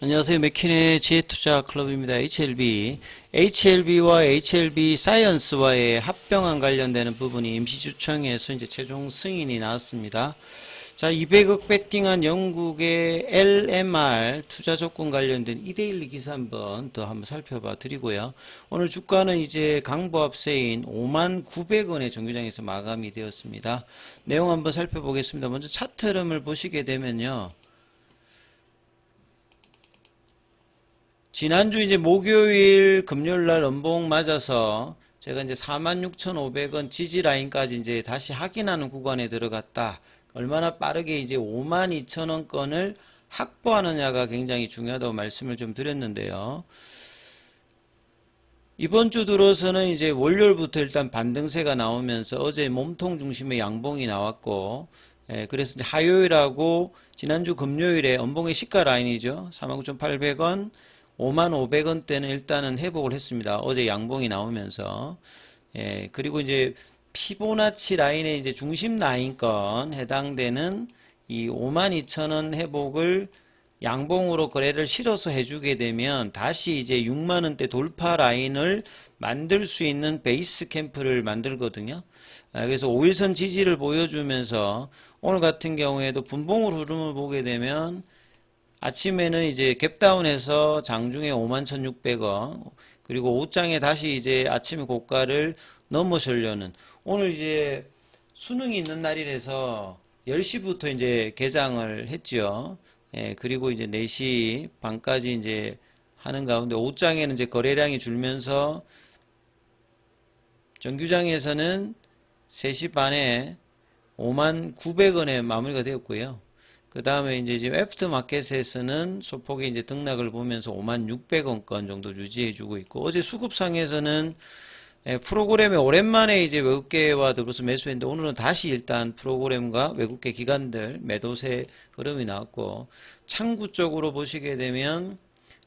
안녕하세요. 맥킨의 지혜투자클럽입니다. HLB와 HLB 사이언스와의 합병안 관련되는 부분이 임시주청에서 이제 최종 승인이 나왔습니다. 자, 200억 베팅한 영국의 LMR 투자 조건 관련된 2대1 기사 한번 살펴봐 드리고요. 오늘 주가는 이제 강보합세인 59,900원의 정규장에서 마감이 되었습니다. 내용 한번 살펴보겠습니다. 먼저 차트 흐름을 보시게 되면요. 지난주 이제 목요일, 금요일 날 연봉 맞아서 제가 이제 46,500원 지지 라인까지 이제 다시 확인하는 구간에 들어갔다. 얼마나 빠르게 이제 52,000원권을 확보하느냐가 굉장히 중요하다고 말씀을 좀 드렸는데요. 이번 주 들어서는 이제 월요일부터 일단 반등세가 나오면서 어제 몸통 중심의 양봉이 나왔고, 그래서 이제 화요일하고 지난주 금요일에 연봉의 시가 라인이죠. 49,800원. 55,500원대는 일단은 회복을 했습니다. 어제 양봉이 나오면서. 그리고 이제 피보나치 라인의 이제 중심 라인권 해당되는 이 52,000원 회복을 양봉으로 거래를 실어서 해주게 되면 다시 이제 6만원대 돌파 라인을 만들 수 있는 베이스 캠프를 만들거든요. 그래서 5일선 지지를 보여주면서 오늘 같은 경우에도 분봉을 흐름을 보게 되면 아침에는 이제 갭다운해서 장중에 51,600원 그리고 오장에 다시 이제 아침 고가를 넘어서려는 오늘 이제 수능이 있는 날이라서 10시부터 이제 개장을 했죠. 그리고 이제 4시 반까지 이제 하는 가운데 오장에는 이제 거래량이 줄면서 정규장에서는 3시 반에 51,900원에 마무리가 되었고요. 그 다음에 이제 지금 애프터 마켓에서는 소폭의 이제 등락을 보면서 56,600원권 정도 유지해주고 있고, 어제 수급상에서는 프로그램에 오랜만에 이제 외국계와 더불어서 매수했는데 오늘은 다시 일단 프로그램과 외국계 기관들 매도세 흐름이 나왔고, 창구 쪽으로 보시게 되면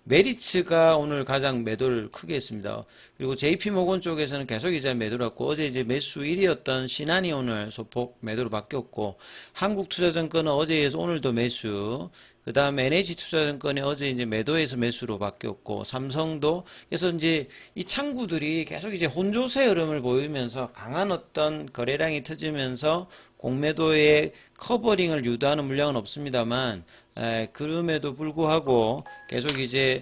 메리츠가 오늘 가장 매도를 크게 했습니다. 그리고 JP모건 쪽에서는 계속 이제 매도를 했고, 어제 이제 매수 1위였던 신한이 오늘 소폭 매도로 바뀌었고, 한국투자증권은 어제에서 오늘도 매수, 그 다음에 NH투자증권이 어제 이제 매도에서 매수로 바뀌었고, 삼성도, 그래서 이제 이 창구들이 계속 이제 혼조세 흐름을 보이면서 강한 어떤 거래량이 터지면서 공매도의 커버링을 유도하는 물량은 없습니다만, 그럼에도 불구하고 계속 이제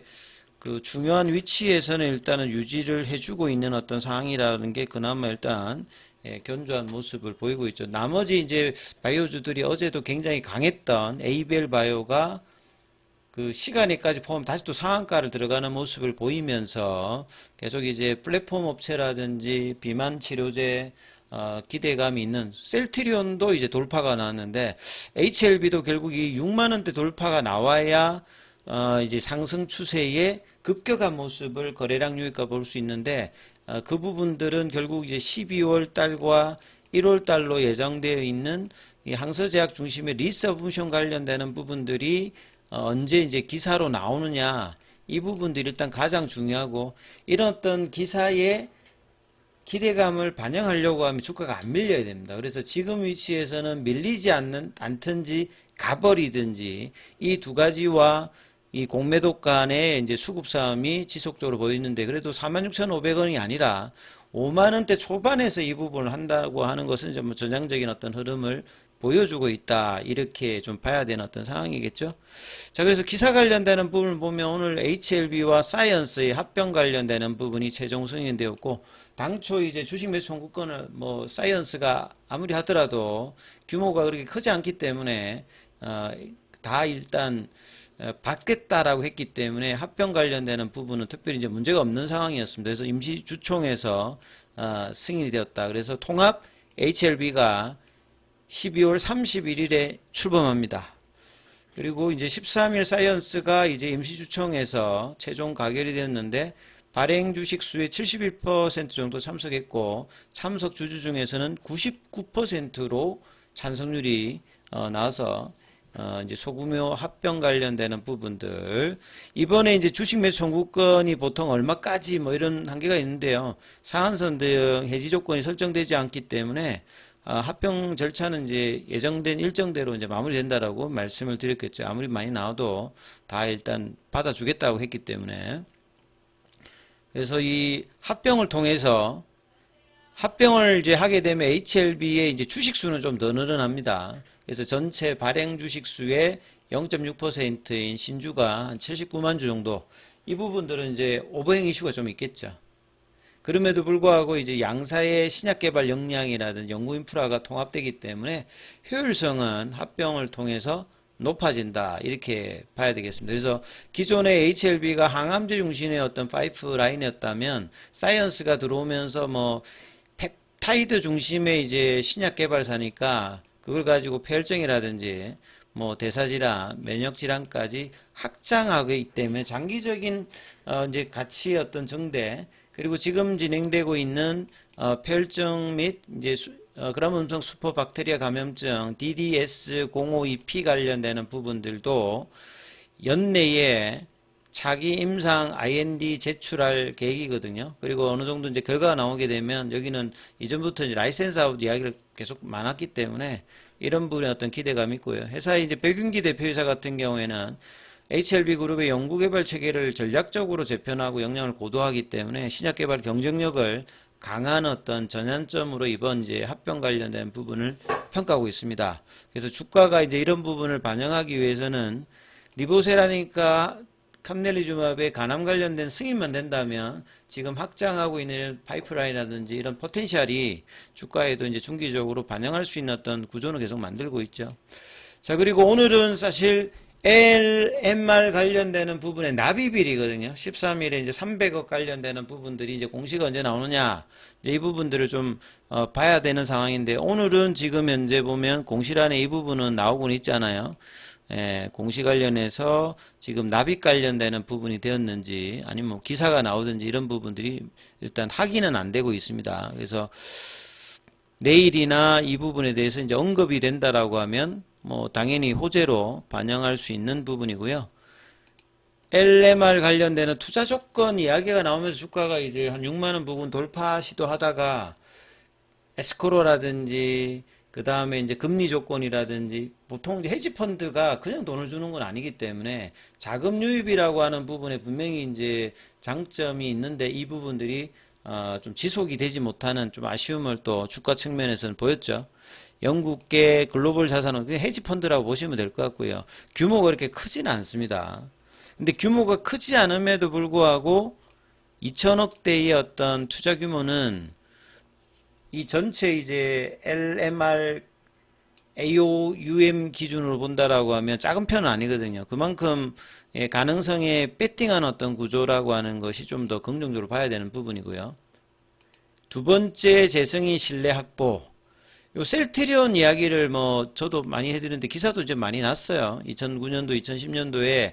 그 중요한 위치에서는 일단은 유지를 해주고 있는 어떤 상황이라는 게 그나마 일단 견조한 모습을 보이고 있죠. 나머지 이제 바이오주들이 어제도 굉장히 강했던 ABL 바이오가 그 시간에까지 포함 다시 또 상한가를 들어가는 모습을 보이면서 계속 이제 플랫폼 업체라든지 비만 치료제 기대감이 있는 셀트리온도 이제 돌파가 나왔는데 HLB도 결국 이 6만원대 돌파가 나와야 이제 상승 추세의 급격한 모습을 거래량 유입가 볼 수 있는데 그 부분들은 결국 이제 12월 달과 1월 달로 예정되어 있는 이 항서제약 중심의 리서브션 관련되는 부분들이 언제 이제 기사로 나오느냐, 이 부분들이 일단 가장 중요하고, 이런 어떤 기사의 기대감을 반영하려고 하면 주가가 안 밀려야 됩니다. 그래서 지금 위치에서는 밀리지 않든지 가버리든지 이 두 가지와 이 공매도 간의 이제 수급 싸움이 지속적으로 보이는데, 그래도 46,500원이 아니라 5만원대 초반에서 이 부분을 한다고 하는 것은 좀 전향적인 어떤 흐름을 보여주고 있다, 이렇게 좀 봐야 되는 어떤 상황이겠죠. 자, 그래서 기사 관련되는 부분을 보면 오늘 HLB와 사이언스의 합병 관련되는 부분이 최종 승인되었고, 당초 이제 주식 매수 청구권을 뭐 사이언스가 아무리 하더라도 규모가 그렇게 크지 않기 때문에 다 일단 받겠다라고 했기 때문에 합병 관련되는 부분은 특별히 이제 문제가 없는 상황이었습니다. 그래서 임시주총에서 승인이 되었다. 그래서 통합 HLB가 12월 31일에 출범합니다. 그리고 이제 13일 사이언스가 이제 임시주총에서 최종 가결이 되었는데, 발행 주식 수의 71% 정도 참석했고, 참석 주주 중에서는 99%로 찬성률이 나와서 이제 소규모 합병 관련되는 부분들, 이번에 이제 주식 매수 청구권이 보통 얼마까지 뭐 이런 한계가 있는데요. 상한선 등 해지 조건이 설정되지 않기 때문에 합병 절차는 이제 예정된 일정대로 이제 마무리된다라고 말씀을 드렸겠죠. 아무리 많이 나와도 다 일단 받아주겠다고 했기 때문에. 그래서 이 합병을 통해서 합병을 이제 하게 되면 HLB의 이제 주식수는 좀 더 늘어납니다. 그래서 전체 발행 주식수의 0.6%인 신주가 한 79만 주 정도. 이 부분들은 이제 오버행 이슈가 좀 있겠죠. 그럼에도 불구하고 이제 양사의 신약 개발 역량이라든지 연구 인프라가 통합되기 때문에 효율성은 합병을 통해서 높아진다. 이렇게 봐야 되겠습니다. 그래서 기존의 HLB가 항암제 중심의 어떤 파이프라인이었다면 사이언스가 들어오면서 뭐 펩타이드 중심의 이제 신약 개발사니까 그걸 가지고 폐혈증이라든지 뭐 대사질환, 면역질환까지 확장하기 때문에 장기적인 이제 가치 어떤 정대 그리고 지금 진행되고 있는 폐혈증 및 이제 그라몬성 슈퍼박테리아 감염증 DDS052P 관련되는 부분들도 연내에 차기 임상 IND 제출할 계획이거든요. 그리고 어느 정도 이제 결과가 나오게 되면 여기는 이전부터 이제 라이센스 아웃 이야기를 계속 많았기 때문에 이런 부분에 어떤 기대감이 있고요. 회사의 이제 백윤기 대표이사 같은 경우에는 HLB 그룹의 연구개발 체계를 전략적으로 재편하고 역량을 고도하기 때문에 신약개발 경쟁력을 강한 어떤 전환점으로 이번 이제 합병 관련된 부분을 평가하고 있습니다. 그래서 주가가 이제 이런 부분을 반영하기 위해서는 리보세라니까 캄넬리주맙의 간암 관련된 승인만 된다면 지금 확장하고 있는 파이프라인이라든지 이런 포텐셜이 주가에도 이제 중기적으로 반영할 수 있는 어떤 구조는 계속 만들고 있죠. 자, 그리고 오늘은 사실 LMR 관련되는 부분의 납입일이거든요. 13일에 이제 300억 관련되는 부분들이 이제 공시가 언제 나오느냐. 이제 이 부분들을 좀 봐야 되는 상황인데 오늘은 지금 현재 보면 공시란에 이 부분은 나오고는 있잖아요. 공시 관련해서 지금 납입 관련되는 부분이 되었는지 아니면 뭐 기사가 나오든지 이런 부분들이 일단 확인은 안 되고 있습니다. 그래서 내일이나 이 부분에 대해서 이제 언급이 된다라고 하면 뭐 당연히 호재로 반영할 수 있는 부분이고요. LMR 관련되는 투자 조건 이야기가 나오면서 주가가 이제 한 6만원 부분 돌파 시도하다가 에스코로라든지 그 다음에 이제 금리 조건이라든지 보통 이제 헤지펀드가 그냥 돈을 주는 건 아니기 때문에 자금 유입이라고 하는 부분에 분명히 이제 장점이 있는데 이 부분들이 좀 지속이 되지 못하는 좀 아쉬움을 또 주가 측면에서는 보였죠. 영국계 글로벌 자산은 그냥 헤지펀드라고 보시면 될 것 같고요. 규모가 그렇게 크지는 않습니다. 근데 규모가 크지 않음에도 불구하고 2천억대의 어떤 투자 규모는 이 전체 이제 LMR AOUM 기준으로 본다라고 하면 작은 편은 아니거든요. 그만큼 가능성에 배팅한 어떤 구조라고 하는 것이 좀 더 긍정적으로 봐야 되는 부분이고요. 두 번째 재성이 신뢰 확보. 요 셀트리온 이야기를 뭐 저도 많이 해드렸는데 기사도 이제 많이 났어요. 2009년도, 2010년도에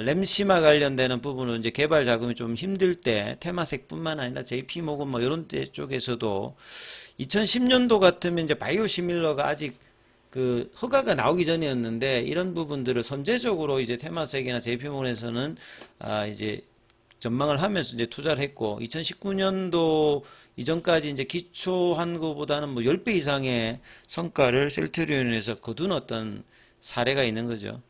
램시마 관련되는 부분은 이제 개발 자금이 좀 힘들 때 테마색뿐만 아니라 JP모건 뭐 이런 데 쪽에서도 2010년도 같으면 이제 바이오시밀러가 아직 그 허가가 나오기 전이었는데 이런 부분들을 선제적으로 이제 테마색이나 JP모건에서는 이제 전망을 하면서 이제 투자를 했고 2019년도 이전까지 이제 기초한 것보다는 뭐 10배 이상의 성과를 셀트리온에서 거둔 어떤 사례가 있는 거죠.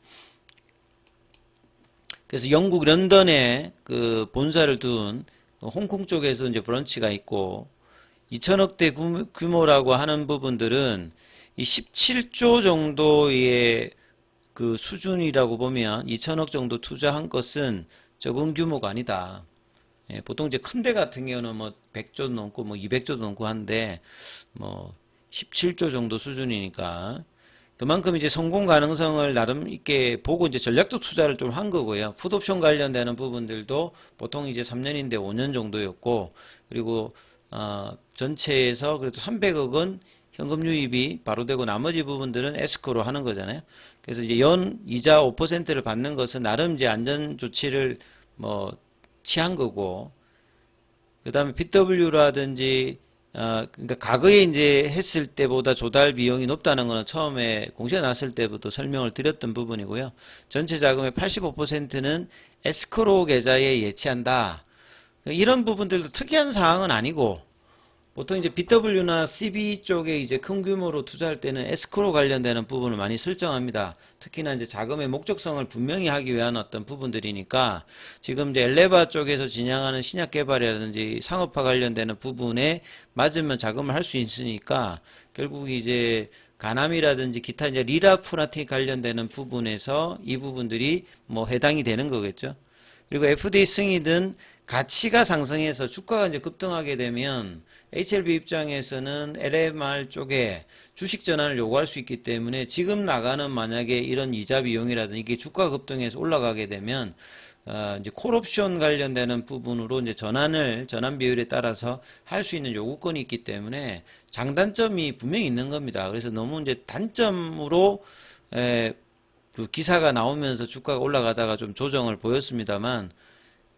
그래서 영국 런던에 그 본사를 둔 홍콩 쪽에서 이제 브런치가 있고 2천억대 규모라고 하는 부분들은 이 17조 정도의 그 수준이라고 보면 2천억 정도 투자한 것은 적은 규모가 아니다. 보통 이제 큰 데 같은 경우는 뭐 100조도 넘고 뭐 200조도 넘고 한데 뭐 17조 정도 수준이니까 그만큼 이제 성공 가능성을 나름 있게 보고 이제 전략적 투자를 좀 한 거고요. 풋옵션 관련되는 부분들도 보통 이제 3년인데 5년 정도였고 그리고 전체에서 그래도 300억은 현금 유입이 바로 되고 나머지 부분들은 에스코로 하는 거잖아요. 그래서 이제 연 이자 5%를 받는 것은 나름 이제 안전 조치를 뭐 취한 거고, 그 다음에 BW라든지 그러니까 과거에 이제 했을 때보다 조달 비용이 높다는 거는 처음에 공시가 났을 때부터 설명을 드렸던 부분이고요. 전체 자금의 85%는 에스크로 계좌에 예치한다. 이런 부분들도 특이한 사항은 아니고 보통 이제 BW나 CB 쪽에 이제 큰 규모로 투자할 때는 에스크로 관련되는 부분을 많이 설정합니다. 특히나 이제 자금의 목적성을 분명히 하기 위한 어떤 부분들이니까 지금 이제 엘레바 쪽에서 진행하는 신약 개발이라든지 상업화 관련되는 부분에 맞으면 자금을 할 수 있으니까 결국 이제 가남이라든지 기타 이제 리라프라틱 관련되는 부분에서 이 부분들이 뭐 해당이 되는 거겠죠. 그리고 FD 승이든 가치가 상승해서 주가가 이제 급등하게 되면 HLB 입장에서는 LMR 쪽에 주식 전환을 요구할 수 있기 때문에 지금 나가는 만약에 이런 이자 비용이라든지 이게 주가 급등해서 올라가게 되면 이제 콜옵션 관련되는 부분으로 이제 전환 비율에 따라서 할 수 있는 요구권이 있기 때문에 장단점이 분명히 있는 겁니다. 그래서 너무 이제 단점으로 그 기사가 나오면서 주가가 올라가다가 좀 조정을 보였습니다만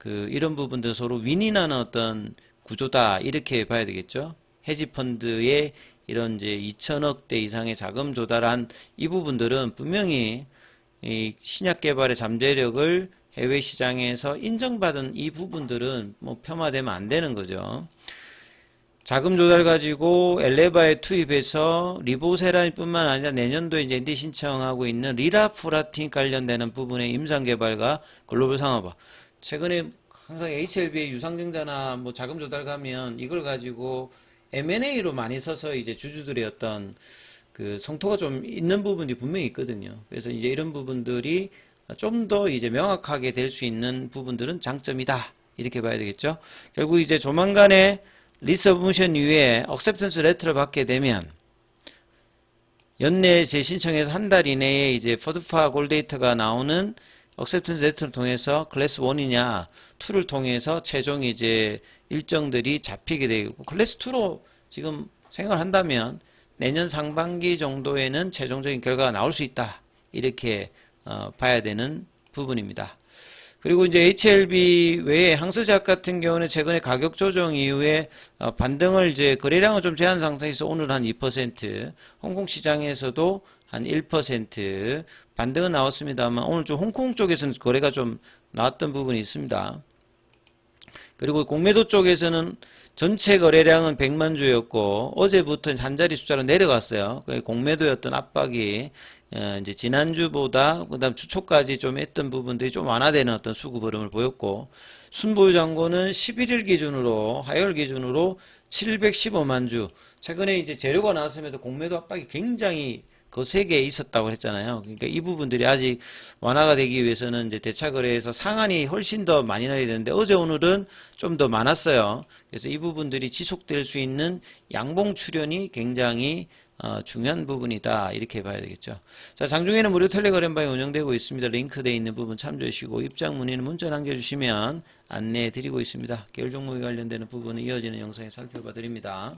이런 부분들 서로 윈윈하는 어떤 구조다 이렇게 봐야 되겠죠. 헤지펀드의 이런 이제 2천억대 이상의 자금 조달한 이 부분들은 분명히 이 신약 개발의 잠재력을 해외 시장에서 인정받은 이 부분들은 뭐 폄하되면 안 되는 거죠. 자금 조달 가지고 엘레바에 투입해서 리보세라뿐만 아니라 내년도에 이제 ND 신청하고 있는 리라프라틴 관련되는 부분의 임상 개발과 글로벌 상업화. 최근에 항상 HLB의 유상증자나 뭐 자금 조달 가면 이걸 가지고 M&A로 많이 써서 이제 주주들의 어떤 그 성토가 좀 있는 부분이 분명히 있거든요. 그래서 이제 이런 부분들이 좀 더 이제 명확하게 될 수 있는 부분들은 장점이다. 이렇게 봐야 되겠죠. 결국 이제 조만간에 리서브미션 이후에 억셉턴스 레터를 받게 되면 연내 재신청해서 한 달 이내에 이제 포드파 골데이터가 나오는 억셉턴스 레터를 통해서 클래스 1이냐 2를 통해서 최종 이제 일정들이 잡히게 되고 클래스 2로 지금 생각을 한다면 내년 상반기 정도에는 최종적인 결과가 나올 수 있다. 이렇게 봐야 되는 부분입니다. 그리고 이제 HLB 외에 항서제약 같은 경우는 최근에 가격 조정 이후에 반등을 이제 거래량은 좀 제한 상태에서 오늘 한 2%, 홍콩 시장에서도 한 1% 반등은 나왔습니다만 오늘 좀 홍콩 쪽에서는 거래가 좀 나왔던 부분이 있습니다. 그리고 공매도 쪽에서는 전체 거래량은 100만 주였고 어제부터 한 자리 숫자로 내려갔어요. 공매도의 어떤 압박이 이제 지난주보다 그다음 주 초까지 좀 했던 부분들이 좀 완화되는 어떤 수급 흐름을 보였고 순보유 잔고는 11일 기준으로 화요일 기준으로 715만 주. 최근에 이제 재료가 나왔음에도 공매도 압박이 굉장히 거세게 있었다고 했잖아요. 그러니까 이 부분들이 아직 완화가 되기 위해서는 이제 대차 거래에서 상한이 훨씬 더 많이 나야 되는데 어제 오늘은 좀 더 많았어요. 그래서 이 부분들이 지속될 수 있는 양봉 출현이 굉장히 중요한 부분이다. 이렇게 봐야 되겠죠. 자, 장중에는 무료 텔레그램방이 운영되고 있습니다. 링크되어 있는 부분 참조해 주시고 입장 문의는 문자 남겨주시면 안내해 드리고 있습니다. 계열 종목에 관련되는 부분은 이어지는 영상에 살펴봐 드립니다.